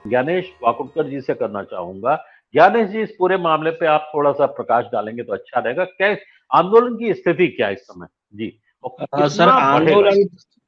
ज्ञानेश वाकुड़कर जी से करना चाहूंगा। ज्ञानेश जी, इस पूरे मामले पे आप थोड़ा-सा प्रकाश डालेंगे तो अच्छा रहेगा। क्या आंदोलन की स्थिति क्या है इस समय? जी, और सर कितना बढ़ेगा ये? आंदोलन,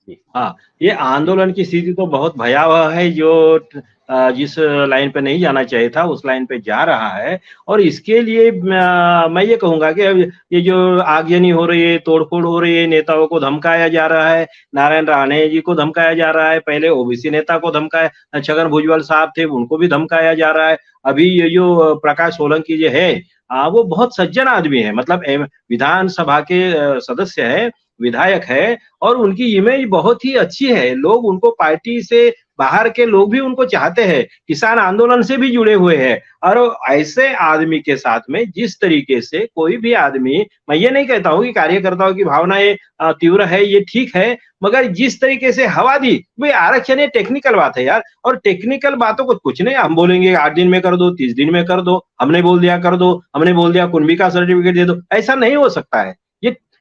जी, हाँ, ये आंदोलन की स्थिति तो बहुत भयावह है, जो जिस लाइन पे नहीं जाना चाहिए था उस लाइन पे जा रहा है। और इसके लिए मैं ये कहूँगा कि अब ये जो आगजनी हो रही है, तोड़-फोड़ हो रही है, नेताओं को धमकाया जा रहा है, नारायण राणे जी को धमकाया जा रहा है, पहले ओबीसी नेता को धमकाया, छगन भुजबल साहब थे उनको भी धमकाया जा रहा है। अभी ये जो प्रकाश सोलंकी जो है, वो बहुत सज्जन आदमी है, मतलब विधानसभा के सदस्य है, विधायक है, और उनकी इमेज बहुत ही अच्छी है। लोग उनको, पार्टी से बाहर के लोग भी उनको चाहते हैं, किसान आंदोलन से भी जुड़े हुए हैं। और ऐसे आदमी के साथ में जिस तरीके से कोई भी आदमी, मैं ये नहीं कहता हूँ कि कार्यकर्ताओं की भावनाएं तीव्र है, ये ठीक है, मगर जिस तरीके से हवा दी, भाई आरक्षण ये टेक्निकल बात है यार, और टेक्निकल बातों को कुछ नहीं, हम बोलेंगे 8 दिन में कर दो, 30 दिन में कर दो, हमने बोल दिया कर दो, हमने बोल दिया कुंभी का सर्टिफिकेट दे दो, ऐसा नहीं हो सकता है।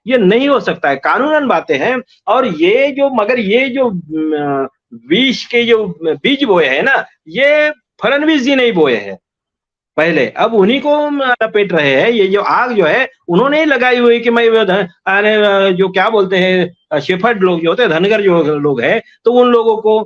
ये नहीं हो सकता है, कानूनन बातें हैं। और ये जो, मगर ये जो विष के जो बीज बोए हैं ना, ये फडणवीस जी नहीं बोए हैं पहले, अब उन्हीं को लपेट रहे हैं। ये जो आग जो है उन्होंने ही लगाई हुई कि मैं जो क्या बोलते हैं, शेफर्ड लोग जो होते हैं, धनगर जो लोग हैं, तो उन लोगों को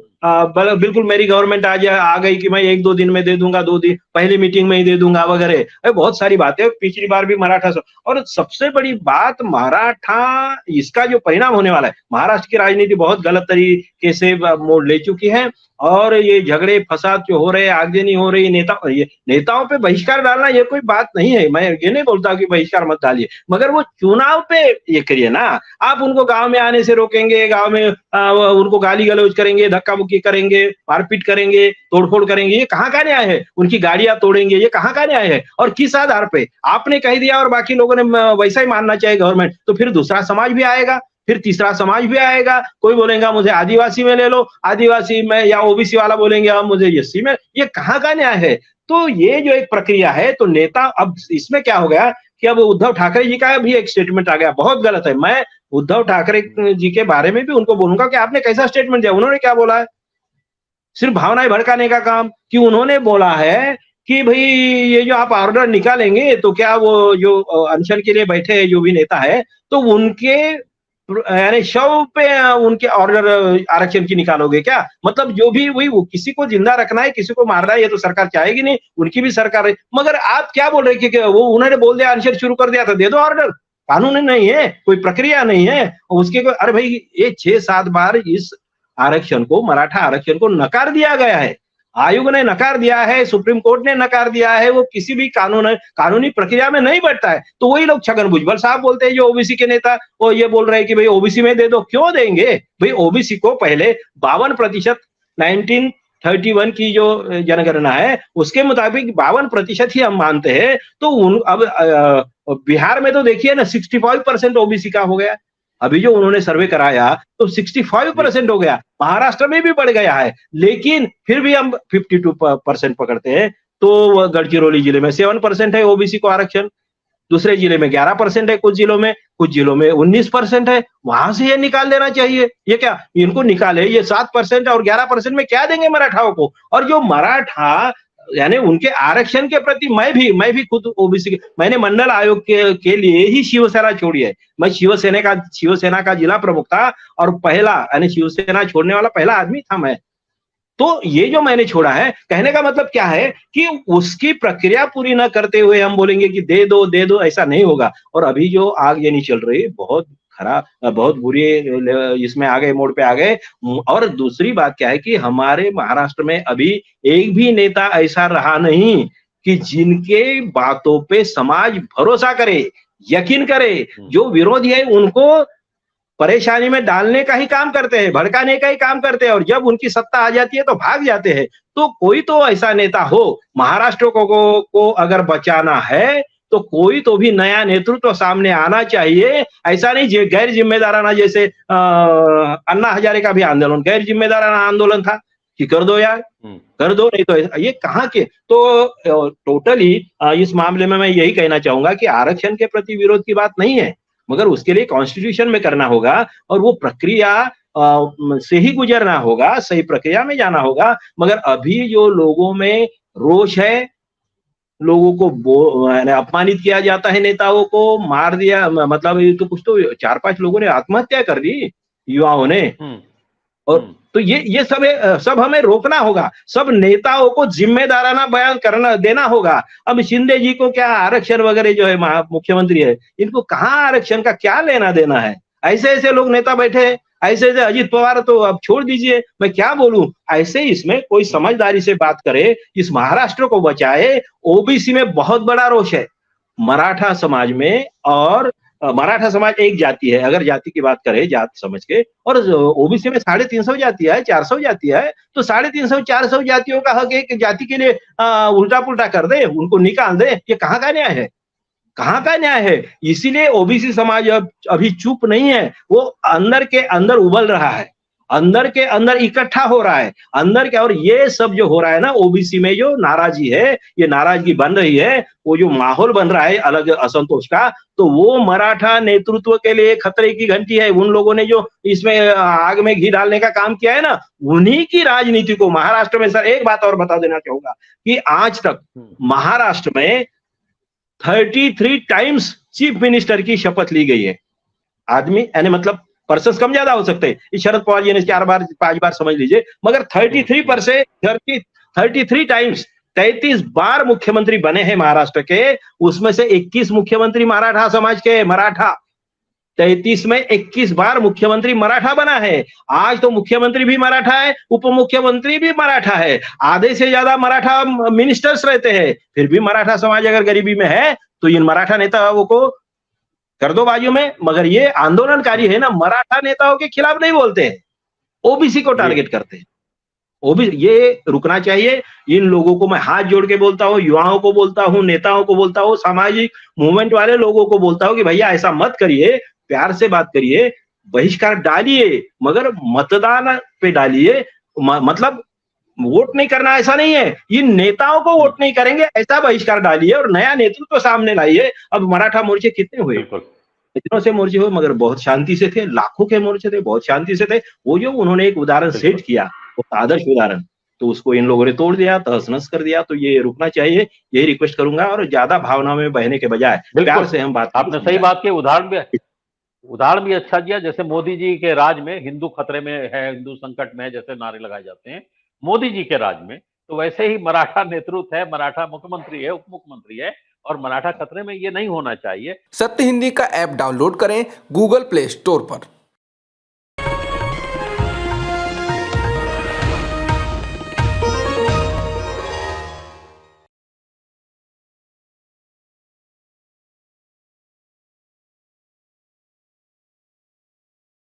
बिल्कुल मेरी गवर्नमेंट आ गई कि मैं 1-2 दिन में दे दूंगा, 2 दिन पहली मीटिंग में ही दे दूंगा वगैरह, बहुत सारी बातें। पिछली बार भी मराठा और सबसे बड़ी बात, मराठा, इसका जो परिणाम होने वाला है, महाराष्ट्र की राजनीति बहुत गलत तरीके से मोड़ ले चुकी है। और ये झगड़े फसाद जो हो रहे हैं, आगजनी हो रही, नेताओं पे बहिष्कार डालना ये कोई बात नहीं है, मैं ये नहीं बोलता कि बहिष्कार मत डालिए, मगर वो चुनाव पे ये करिए ना। आप उनको गांव में आने से रोकेंगे, गांव में उनको गाली गलौज करेंगे, धक्का मुक्की करेंगे, मारपीट करेंगे, तोड़फोड़ करेंगे, ये कहाँ का न्याय है? उनकी गाड़ियां तोड़ेंगे, ये कहाँ का न्याय है? और किस आधार पे आपने कह दिया और बाकी लोगों ने वैसा ही मानना चाहिए गवर्नमेंट, तो फिर दूसरा समाज भी आएगा, फिर तीसरा समाज भी आएगा, कोई बोलेगा मुझे आदिवासी में ले लो, आदिवासी में, या ओबीसी वाला बोलेंगे अब मुझे एससी में, ये कहाँ का न्याय है? तो ये जो एक प्रक्रिया है, तो नेता, अब इसमें क्या हो गया कि अब उद्धव ठाकरे जी का भी एक स्टेटमेंट आ गया, बहुत गलत है। मैं उद्धव ठाकरे जी के बारे में भी उनको बोलूंगा कि आपने कैसा स्टेटमेंट दिया। उन्होंने क्या बोला है? सिर्फ भावनाएं भड़काने का काम, कि उन्होंने बोला है कि भाई ये जो आप ऑर्डर निकालेंगे तो क्या वो जो अनशन के लिए बैठे हैं जो भी नेता है, तो उनके यानी शव पे उनके ऑर्डर आरक्षण की निकालोगे क्या? मतलब जो भी वही, वो किसी को जिंदा रखना है, किसी को मारना है, ये तो सरकार चाहेगी नहीं, उनकी भी सरकार है। मगर आप क्या बोल रहे हैं कि वो उन्होंने बोल दिया, अनशन शुरू कर दिया, तो दे दो ऑर्डर। कानून नहीं है, कोई प्रक्रिया नहीं है उसके को। अरे भाई, ये 6-7 बार इस आरक्षण को, मराठा आरक्षण को नकार दिया गया है, आयोग ने नकार दिया है, सुप्रीम कोर्ट ने नकार दिया है, वो किसी भी कानूनी प्रक्रिया में नहीं बैठता है। तो वही लोग, छगन भुजबल साहब बोलते हैं, जो ओबीसी के नेता, वो ये बोल रहे हैं कि भाई ओबीसी में दे दो। क्यों देंगे भाई? ओबीसी को पहले 52%, 1931 की जो जनगणना है उसके मुताबिक 52% ही हम मानते हैं। तो अब बिहार में तो देखिए ना, 65% ओबीसी का हो गया। अभी जो उन्होंने सर्वे कराया तो 65% हो गया, महाराष्ट्र में भी बढ़ गया है, लेकिन फिर भी हम 52% पकड़ते हैं। तो गढ़चिरौली जिले में 7% है ओबीसी को आरक्षण, दूसरे जिले में 11% है, कुछ जिलों में 19% है। वहां से ये निकाल देना चाहिए। ये क्या, इनको निकाले, ये 7% और 11% में क्या देंगे मराठाओं को? और जो मराठा, यानी उनके आरक्षण के प्रति मैं भी खुद ओबीसी के, मैंने मंडल आयोग के लिए ही शिवसेना छोड़ी है। मैं शिवसेना का जिला प्रमुख था, और पहला, यानी शिवसेना छोड़ने वाला पहला आदमी था मैं। तो ये जो मैंने छोड़ा है, कहने का मतलब क्या है कि उसकी प्रक्रिया पूरी न करते हुए हम बोलेंगे कि दे दो, ऐसा नहीं होगा। और अभी जो आग ये नहीं चल रही, बहुत खराब, बहुत बुरी, इसमें आ गए, मोड़ पे आ गए। और दूसरी बात क्या है कि हमारे महाराष्ट्र में अभी एक भी नेता ऐसा रहा नहीं कि जिनके बातों पे समाज भरोसा करे, यकीन करे। जो विरोधी है उनको परेशानी में डालने का ही काम करते हैं, भड़काने का ही काम करते हैं, और जब उनकी सत्ता आ जाती है तो भाग जाते हैं। तो कोई तो ऐसा नेता हो, महाराष्ट्र को अगर बचाना है तो कोई तो भी नया नेतृत्व सामने आना चाहिए। ऐसा नहीं गैर जिम्मेदाराना, जैसे अन्ना हजारे का भी आंदोलन गैर जिम्मेदाराना आंदोलन था कि कर दो यार, कर दो, नहीं तो ये कहाँ के। तो टोटली इस मामले में मैं यही कहना चाहूंगा कि आरक्षण के प्रति विरोध की बात नहीं है, मगर उसके लिए कॉन्स्टिट्यूशन में करना होगा, और वो प्रक्रिया से ही गुजरना होगा, सही प्रक्रिया में जाना होगा। मगर अभी जो लोगों में रोष है, लोगों को अपमानित किया जाता है, नेताओं को मार दिया, मतलब ये तो कुछ तो 4-5 लोगों ने आत्महत्या कर ली, युवाओं ने। और तो ये सब सब हमें रोकना होगा, सब नेताओं को जिम्मेदाराना बयान करना देना होगा। अब शिंदे जी को क्या आरक्षण वगैरह जो है मुख्यमंत्री है, इनको कहाँ आरक्षण का क्या लेना देना है? ऐसे ऐसे लोग नेता बैठे हैं, ऐसे ऐसे अजित पवार तो अब छोड़ दीजिए, मैं क्या बोलूं। ऐसे इसमें कोई समझदारी से बात करे, इस महाराष्ट्र को बचाए। ओबीसी में बहुत बड़ा रोष है, मराठा समाज में। और मराठा समाज एक जाति है, अगर जाति की बात करें जात समझ के, और ओबीसी में 350 जातियां है, 400 जातियां है, तो 350 400 जातियों का हक एक जाति के लिए उल्टा पुल्टा कर दे, उनको निकाल दे, ये कहाँ का न्याय है? कहाँ का न्याय है? इसीलिए ओबीसी समाज अब अभी चुप नहीं है, वो अंदर के अंदर उबल रहा है, अंदर के अंदर इकट्ठा हो रहा है, अंदर के। और ये सब जो हो रहा है ना, ओबीसी में जो नाराजगी है, ये नाराजगी बन रही है, वो जो माहौल बन रहा है अलग असंतोष का, तो वो मराठा नेतृत्व के लिए खतरे की घंटी है। उन लोगों ने जो इसमें आग में घी डालने का काम किया है ना, उन्हीं की राजनीति को महाराष्ट्र में। सर एक बात और बता देना चाहूंगा कि आज तक महाराष्ट्र में 33 टाइम्स चीफ मिनिस्टर की शपथ ली गई है। आदमी यानी मतलब पर्सन कम ज्यादा हो सकते हैं, शरद पवार जी ने 4 बार 5 बार समझ लीजिए, मगर 33 टाइम्स 33 बार मुख्यमंत्री बने हैं महाराष्ट्र के। उसमें से 21 मुख्यमंत्री मराठा समाज के, मराठा 33 में 21 बार मुख्यमंत्री मराठा बना है। आज तो मुख्यमंत्री भी मराठा है, उप मुख्यमंत्री भी मराठा है, आधे से ज्यादा मराठा मिनिस्टर्स रहते हैं। फिर भी मराठा समाज अगर गरीबी में है तो इन मराठा नेताओं को कर दो बाजू में। मगर ये आंदोलनकारी है ना, मराठा नेताओं के खिलाफ नहीं बोलते हैं, ओबीसी को टारगेट करते हैं। ओबीसी ये रुकना चाहिए। इन लोगों को मैं हाथ जोड़ के बोलता हूँ, युवाओं को बोलता हूँ, नेताओं को बोलता हूँ, सामाजिक मूवमेंट वाले लोगों को बोलता हूँ कि भैया ऐसा मत करिए, प्यार से बात करिए, बहिष्कार डालिए, मगर मतदान पे डालिए। मतलब वोट नहीं करना ऐसा नहीं है, इन नेताओं को वोट नहीं करेंगे ऐसा बहिष्कार डालिए और नया नेतृत्व सामने लाइए। अब मराठा मोर्चे कितने हुए? इतनों से मोर्चे हुए, मगर बहुत शांति से थे, लाखों के मोर्चे थे, बहुत शांति से थे। वो जो उन्होंने एक उदाहरण सेट किया, वो आदर्श उदाहरण, तो उसको इन लोगों ने तोड़ दिया, तहस-नहस कर दिया। तो ये रुकना चाहिए, यही रिक्वेस्ट करूंगा। और ज्यादा भावना में बहने के बजाय प्यार से हम बात, आपने सही बात की। उदाहरण भी अच्छा दिया। जैसे मोदी जी के राज में हिंदू खतरे में है, हिंदू संकट में है, जैसे नारे लगाए जाते हैं मोदी जी के राज में, तो वैसे ही मराठा नेतृत्व है, मराठा मुख्यमंत्री है, उप मुख्यमंत्री है, और मराठा खतरे में ये नहीं होना चाहिए। सत्य हिंदी का ऐप डाउनलोड करें गूगल प्ले स्टोर पर।